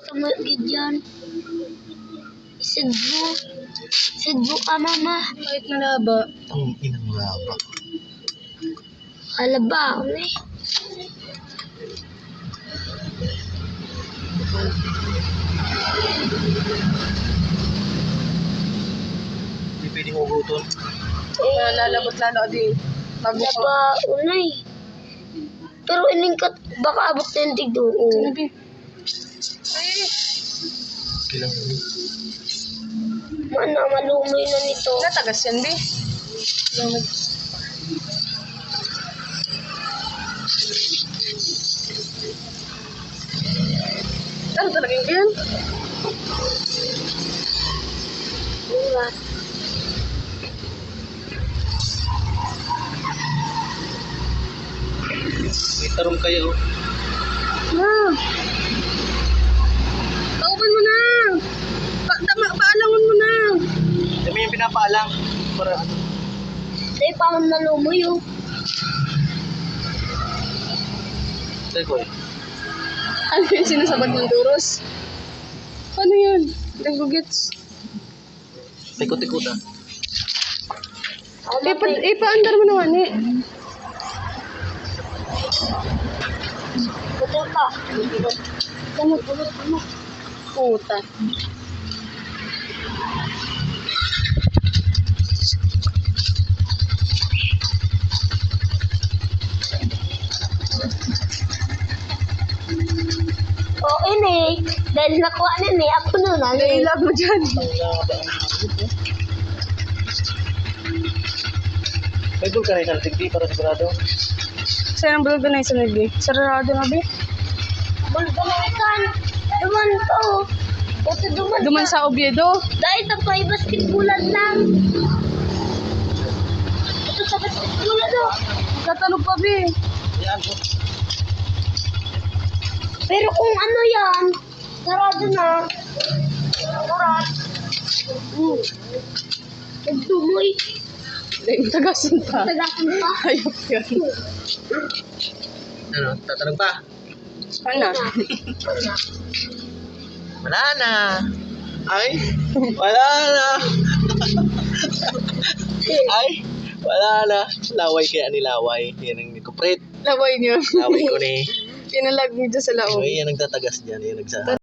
Tumagid yan. Sidbo. Sidbo ka, mama. Kahit na laba. Ang inang laba. Alaba, ano eh. Hindi pwedeng uguton. Lalabot lalo din. Bago ko. Alaba, unay. Pero ining kat, baka abot na yung tigdo. Sinabi. Ay, Kailang yun. Mana, malumoy na nito. natagas yan, be. Lamag. Ano talaga yan? Diba? May tarong kayo. Na. Kauban mo na. Paalangon mo na. Kami yung pinapaalang. Para ano. Ay, parang nalumoy oh. Say ko eh. Ano yung sinasabad ng duros? Ano yun? Hindi ko gets. Tikot-tikutan. Ipaandar mo naman eh. Buto pa. Gamot. Puta. Oo, ini. Dahil nakuha na ni, ako na lang. Nailag mo dyan. May vulcanizer tigdi para sigurado. Saan ang bulog na yung sunod eh? Sarado na be? Bulgamitan. Duman to. Ito duman. Duman sa Oviedo. Dahil ito pa, basketbulan lang. Ito sa basketbulan do. Katalog pa be. Yan. Pero kung ano yan, sarado na. Kurat. Nagdumoy. Dahil tagasin pa. Tagasan pa. Ayok yan. Ano? Tatanong pa? Ano? Wala na. Ay? Wala na. Ay? Wala na. Laway kaya ni Laway. Yan ang kupret. Laway niyo. Laway ko ni. Pinalag niyo dyan sa lao. Ay, yan ang tatagas dyan. Yan ang